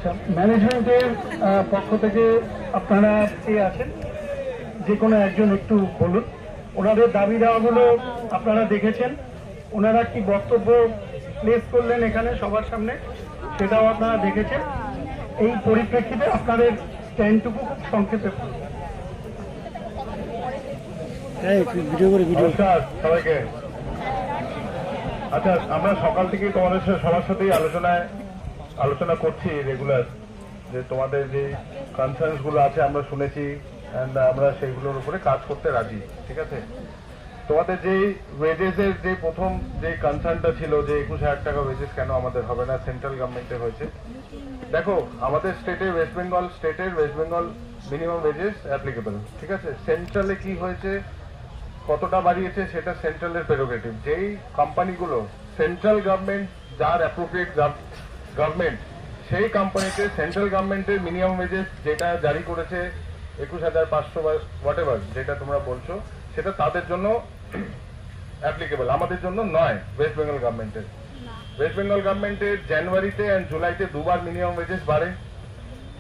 আচ্ছা, ম্যানেজমেন্টের পক্ষ থেকে আপনারা কে আছেন, যে কোনো একজন একটু বলুন। ওনাদের দাবি দেওয়াগুলো আপনারা দেখেছেন, ওনারা কি বক্তব্য প্লেস করলেন এখানে সবার সামনে, সেটাও আপনারা দেখেছেন। এই পরিপ্রেক্ষিতে আপনাদের স্ট্যান্ডটুকু খুব সংক্ষেপে বলুন। নমস্কার সবাইকে। আচ্ছা, আমরা সকাল থেকে তোমাদের সবার সাথেই আলোচনা করছি রেগুলার, যে তোমাদের যে কনসার্নস গুলো আছে আমরা শুনেছি, অ্যান্ড আমরা সেইগুলোর উপরে কাজ করতে রাজি। ঠিক আছে, তোমাদের যে ওয়েজেসের যে প্রথম যে কনসার্নটা ছিল যে 21,000 টাকা ওয়েজেস কেন আমাদের হবে না, সেন্ট্রাল গভর্নমেন্টে হয়েছে। দেখো, আমাদের West Bengal minimum wages applicable. ঠিক আছে, সেন্ট্রালে কি হয়েছে, কতটা বাড়িয়েছে সেটা সেন্ট্রালের প্রেরোগেটিভ। যেই কোম্পানিগুলো সেন্ট্রাল গভর্নমেন্ট যার অ্যাপ্রোপ্রিয়েট গভর্নমেন্ট, সেই কোম্পানিতে সেন্ট্রাল গভর্নমেন্টের মিনিমাম ওয়েজেস যেটা জারি করেছে 21,500 বা হোয়াটএভার যেটা তোমরা বলছো, সেটা তাদের জন্য অ্যাপ্লিকেবল, আমাদের জন্য নয়। ওয়েস্ট বেঙ্গল গভর্নমেন্টের জানুয়ারিতে অ্যান্ড জুলাইতে দুবার মিনিমাম ওয়েজেস বাড়ে।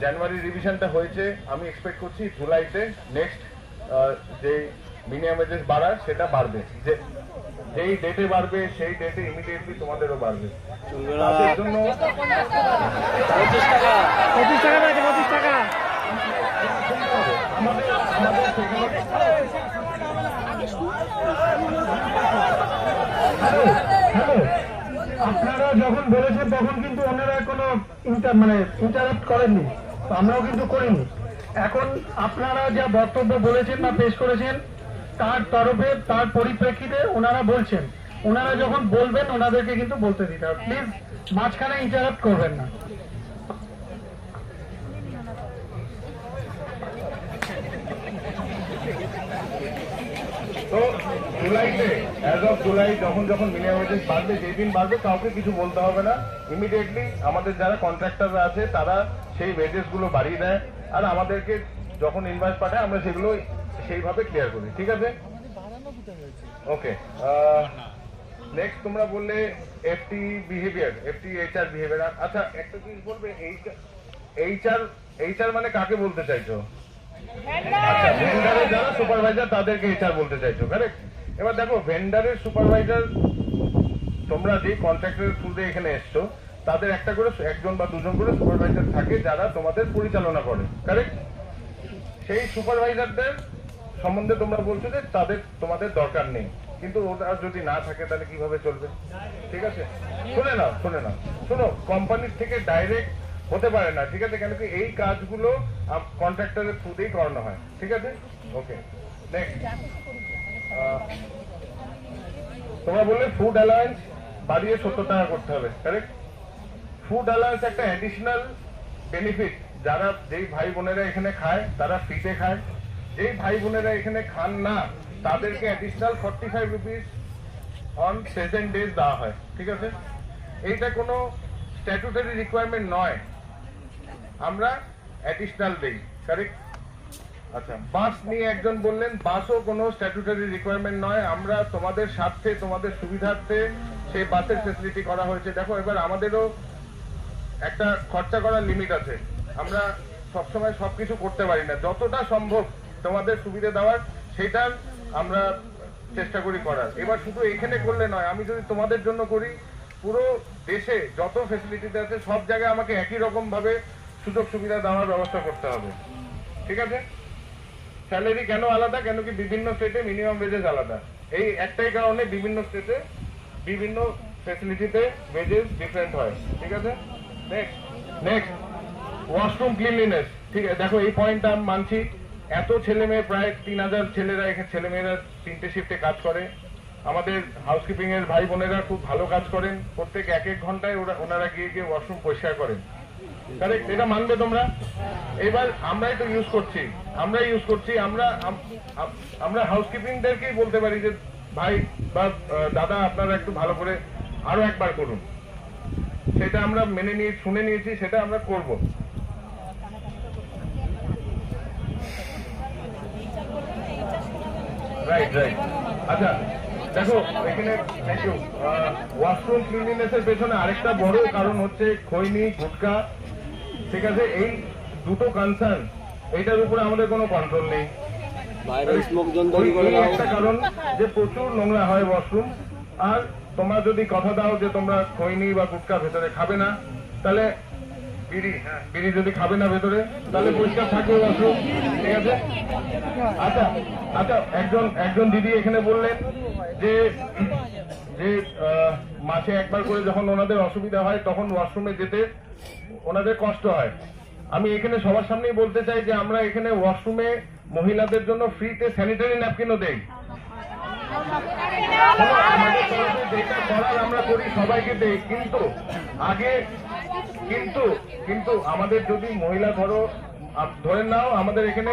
জানুয়ারি রিভিশনটা হয়েছে, আমি এক্সপেক্ট করছি জুলাইতে নেক্সট যে মিনিমাম ওয়েজেস বাড়ার সেটা বাড়বে। যেই ডেটে বাড়বে সেই ডেটে ইমিডিয়েটলি তোমাদেরও বাড়বে। তাদের জন্য 25 টাকা আপনারা যখন বলেছেন তখন কিন্তু ওনারা কোনো ইন্টারাপ্ট করেননি, তো আমরাও কিন্তু করিনি। এখন আপনারা যা বক্তব্য বলেছেন বা পেশ করেছেন তার তরফে, তার পরিপ্রেক্ষিতে ওনারা বলছেন, ওনারা যখন বলবেন ওনাদেরকে কিন্তু বলতে দিতে হবে। প্লিজ মাঝখানে ইন্টারাপ্ট করবেন না। তো জুলাইতে, অ্যাজ অফ জুলাই যখন মিনিমাম ওয়েজেস বাড়বে, যেই দিন বাড়বে কাউকে কিছু বলতে হবে না। ইমিডিয়েটলি আমাদের যারা কন্ট্রাক্টররা আছে তারা সেই ওয়েজেস গুলো বাড়িয়ে দেয়, আর আমাদেরকে যখন ইনভয়েস পাঠায় আমরা সেগুলো সেইভাবে ক্লিয়ার করি। ঠিক আছে, ওকে। নেক্সট তোমরা বললে এফটি এইচআর বিহেভিয়ার। আচ্ছা, একটা জিনিস বলবে, এইচআর মানে কাকে বলতে চাইছো? আচ্ছা, ভেন্ডারের যারা সুপারভাইজার তাদেরকে এইচআর বলতে চাইছো, কারেক্ট। এবার দেখো, ভেন্ডারের সুপারভাইজার, তোমরা যে কন্ট্রাক্টরের থ্রুতে এখানে এসছো তাদের একটা করে, একজন বা দুজন করে সুপারভাইজার থাকে যারা তোমাদের পরিচালনা করে, কারেক্ট। সেই সুপারভাইজারদের সম্বন্ধে তোমরা বলছো যে তোমাদের দরকার নেই, কিন্তু ওটা যদি না থাকে তাহলে কিভাবে চলবে? ঠিক আছে, শোনো, কোম্পানির থেকে ডাইরেক্ট হতে পারে না। ঠিক আছে, কেন কি এই কাজগুলো কন্ট্রাক্টরের থ্রুতেই করানো হয়। ঠিক আছে, ওকে। নেক্সট, তোমরা বললে ফুড অ্যালায়েন্স বাড়িয়ে 70 টাকা করতে হবে, কারেক্ট। ফুড অ্যালায়েন্স একটা অ্যাডিশনাল বেনিফিট, যারা যেই ভাই বোনেরা এখানে খায় তারা ফ্রিতে খায়, যেই ভাই বোনেরা এখানে খান না তাদেরকে additional 45 rupees on present days দেওয়া হয়। ঠিক আছে, এইটা কোনো স্ট্যাটুটারি রিকোয়ারমেন্ট নয়, আমরা অ্যাডিশনাল দেই, কারেক্ট। আচ্ছা, বাস নিয়ে একজন বললেন, বাসও কোনো স্ট্যাটুটারি রিকোয়ারমেন্ট নয়, আমরা তোমাদের স্বার্থে, তোমাদের সুবিধার্থে সেই বাসের ফেসিলিটি করা হয়েছে। দেখো, এবার আমাদেরও একটা খরচা করার লিমিট আছে, আমরা সবসময় সবকিছু করতে পারি না। যতটা সম্ভব তোমাদের সুবিধা দেওয়ার সেটা আমরা চেষ্টা করি করার। এবার শুধু এখানে করলে নয়, আমি যদি তোমাদের জন্য করি, পুরো দেশে যত ফেসিলিটিতে আছে সব জায়গায় আমাকে একই রকম ভাবে সুযোগ সুবিধা দেওয়ার ব্যবস্থা করতে হবে। ঠিক আছে, স্যালারি কেন আলাদা, কেন কি বিভিন্ন স্টেটে মিনিমাম ওয়েজেস আলাদা, এই একটাই কারণে বিভিন্ন স্টেটে বিভিন্ন ফেসিলিটিতে ওয়েজেস ডিফারেন্ট হয়। ঠিক আছে, নেক্সট ওয়াশরুম ক্লিনলিনেস। ঠিক আছে, দেখো এই পয়েন্টটা আমি মানছি, এত ছেলে মেয়ে, প্রায় 3,000 ছেলেরা এখানে, ছেলেমেয়েরা 3টে শিফটে কাজ করে। আমাদের হাউসকিপিং এর ভাই বোনেরা খুব ভালো কাজ করেন, প্রত্যেক 1-1 ঘন্টায় ওনারা গিয়ে ওয়াশরুম পরিষ্কার করেন, কারেক্ট। এটা মানবে তোমরা? এবার আমরাই তো ইউজ করছি, আমরা হাউসকিপিংদেরকেই বলতে পারি যে ভাই বা দাদা আপনারা একটু ভালো করে আরো একবার করুন। সেটা আমরা শুনে নিয়েছি, সেটা আমরা করব। রাইট। আচ্ছা, দেখো এখানে থ্যাংক ইউ। ওয়াশরুম ক্লিনলিনেসের পেছনে আরেকটা বড় কারণ হচ্ছে খৈনি, গুটকা, ঠিক আছে, এই দুটো কনসার্ন, এইটার উপরে আমাদের কোনো কন্ট্রোল নেই। বাইরে স্মোক জোন তৈরি করে এই দাও। একটা কারণ যে প্রচুর নোংরা হয় ওয়াশরুম। আর তোমরা যদি কথা দাও যে তোমরা খৈনি বা গুটকা ভেতরে খাবে না, তাহলে বিড়ি যদি খাবে না ভেতরে, তাহলে পরিষ্কার থাকবে ওয়াশরুম। ঠিক আছে। আচ্ছা আচ্ছা, একজন দিদি এখানে বললেন যে মাসে একবার করে যখন ওনাদের অসুবিধা হয় তখন ওয়াশরুমে যেতে ওনাদের কষ্ট হয়। আমি এখানে সবার সামনেই বলতে চাই যে আমরা এখানে ওয়াশরুমে মহিলাদের জন্য ফ্রিতে স্যানিটারি ন্যাপকিনও দেই। আমাদের তরফে যেটা করার আমরা করি সবাইকে দেই, কিন্তু আগে কিন্তু আমাদের যদি মহিলা ধরে নাও আমাদের এখানে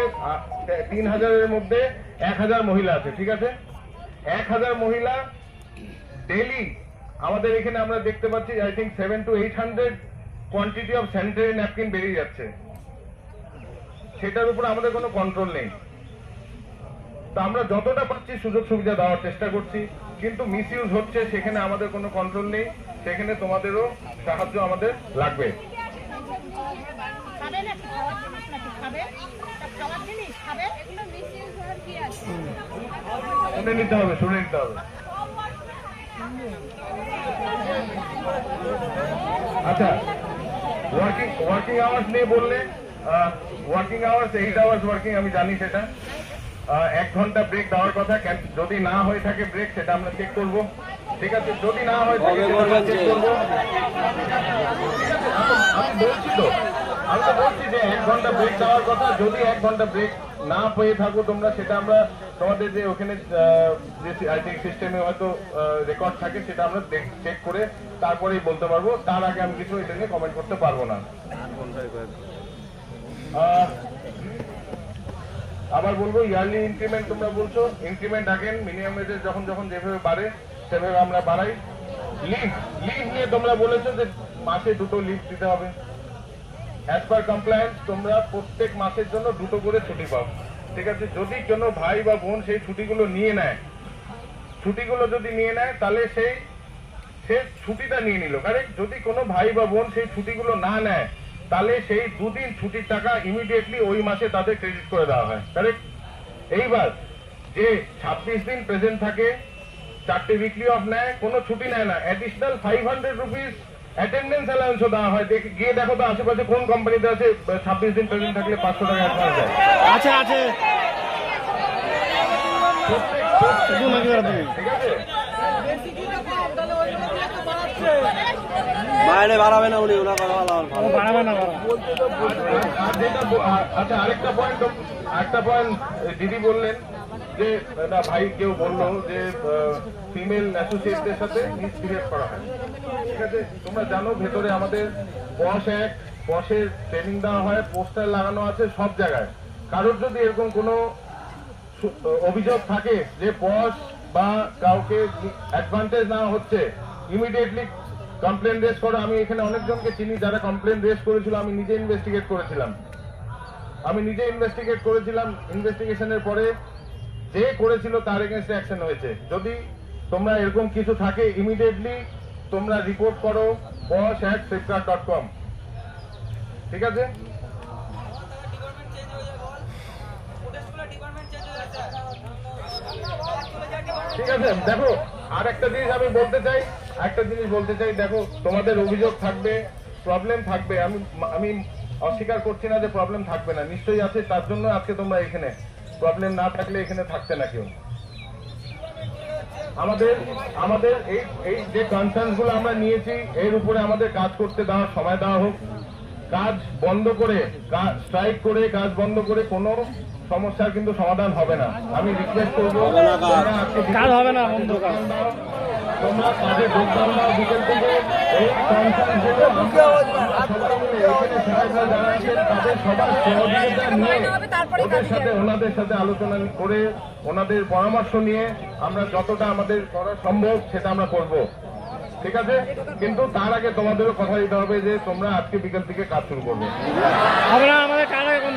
3000-এর মধ্যে 1000 মহিলা আছে। ঠিক আছে, 1000 মহিলা ডেইলি আমাদের এখানে আমরা দেখতে পাচ্ছি I think 700 to 800 quantity of sanitary napkin বেরিয়ে যাচ্ছে। সেটার উপর আমাদের কোনো কন্ট্রোল নেই। তো আমরা যতটা পাচ্ছি সুযোগ সুবিধা দেওয়ার চেষ্টা করছি, কিন্তু মিসইউজ হচ্ছে, সেখানে আমাদের কোনো কন্ট্রোল নেই। সেখানে তোমাদেরও সাহায্য আমাদের লাগবে। শুনে নিতে হবে। আচ্ছা, ওয়ার্কিং আওয়ার্স নিয়ে বললে, ওয়ার্কিং আওয়ার্স 8 আওয়ার্স ওয়ার্কিং, আমি জানি সেটা। 1 ঘন্টা ব্রেক দেওয়ার কথা, যদি না হয়ে থাকে ব্রেক সেটা আমরা চেক করব। ঠিক আছে, যদি না হয়ে থাকে চেক করবো। আমি তো বলছি যে 1 ঘন্টা ব্রেক দেওয়ার কথা, যদি 1 ঘন্টা ব্রেক না পেয়ে থাকো তোমরা, সেটা আমরা তোমাদের যে ওখানে যে আই থিঙ্ক সিস্টেমে হয়তো রেকর্ড থাকে, সেটা আমরা চেক করে তারপরেই বলতে পারবো। তার আগে আমি কিছু এটা নিয়ে কমেন্ট করতে পারবো না। আবার বলবো, ইয়ারলি ইনক্রিমেন্ট তোমরা বলছো, ইনক্রিমেন্ট আগেন মিনিমাম ওয়েজের যখন যেভাবে বাড়ে সেভাবে আমরা বাড়াই। লিভ নিয়ে তোমরা বলেছো যে মাসে 2টো লিভ দিতে হবে। অ্যাজ পার কমপ্লায়েন্স তোমরা প্রত্যেক মাসের জন্য 2টো করে ছুটি পাও। ঠিক আছে, যদি কোনো ভাই বা বোন সেই ছুটিগুলো নিয়ে নেয়, তাহলে সে ছুটিটা নিয়ে নিল, কারেক্ট। যদি কোনো ভাই বা বোন সেই ছুটিগুলো না নেয়, তাহলে সেই 2 দিন ছুটির টাকা ইমিডিয়েটলি ওই মাসে তাদের ক্রেডিট করে দেওয়া হয়, কারেক্ট। এইবার যে 26 দিন প্রেজেন্ট থাকে, 4টে উইকলি অফ নেয়, কোনো ছুটি নেয় না, অ্যাডিশনাল 500 রুপিস অ্যাটেন্ডেন্স অ্যালাউন্সও দেওয়া হয়। গিয়ে দেখো তো আশেপাশে কোন কোম্পানিতে আছে 26 দিন প্রেজেন্ট থাকলে 500 টাকা অ্যাডভান্স দেয়। আছে ঠিক আছে, মাইনে বাড়াবে না উনি, ওরা বাড়াবে না। আচ্ছা, আরেকটা পয়েন্ট দিদি বললেন যে না, ভাই কেউ বললো যে ফিমেল অ্যাসোসিয়েটদের সাথে মিসবিহেভ করা হয়। ঠিক আছে, তোমরা জানো ভেতরে আমাদের পশের ট্রেনিং দেওয়া হয়, পোস্টার লাগানো আছে সব জায়গায়। কারোর যদি এরকম কোনো অভিযোগ থাকে যে পশ বা কাউকে অ্যাডভান্টেজ নেওয়া হচ্ছে, ইমিডিয়েটলি কমপ্লেন রেজ করো। আমি এখানে অনেকজনকে চিনি যারা কমপ্লেন রেজ করেছিল। আমি নিজে ইনভেস্টিগেট করেছিলাম। ইনভেস্টিগেশনের পরে যে করেছিল তার এগেইনস্টে অ্যাকশন হয়েছে। যদি তোমরা এরকম কিছু থাকে, ইমিডিয়েটলি তোমরা রিপোর্ট করো boss@flipkart.com। ঠিক আছে, দেখো আর একটা জিনিস আমি বলতে চাই, দেখো তোমাদের অভিযোগ থাকবে, প্রবলেম থাকবে। আমি অস্বীকার করছি না যে প্রবলেম থাকবে না, নিশ্চয়ই আছে। তার জন্য আজকে তোমরা এখানে, প্রবলেম না থাকলে এখানে থাকতে না কেউ। আমাদের এই যে কনসার্ন গুলো আমরা নিয়েছি, এর উপরে আমাদের কাজ করতে দেওয়ার সময় দেওয়া হোক। কাজ বন্ধ করে, স্ট্রাইক করে কাজ বন্ধ করে কোনো সমস্যার কিন্তু সমাধান হবে না। আমি রিকোয়েস্ট করবো, কাজ হবে না, তোমরা কাজে যোগদান দাও বিকেল থেকে। এই কনসার্ন গুলো যারা আছেন তাদের সবার সহযোগিতা নিয়ে ওনাদের সাথে আলোচনা করে, ওনাদের পরামর্শ নিয়ে আমরা যতটা আমাদের করা সম্ভব সেটা আমরা করব। ঠিক আছে, কিন্তু তার আগে তোমাদেরও কথা দিতে হবে যে তোমরা আজকে বিকেল থেকে কাজ শুরু করবে। আমাদের কাজ এখন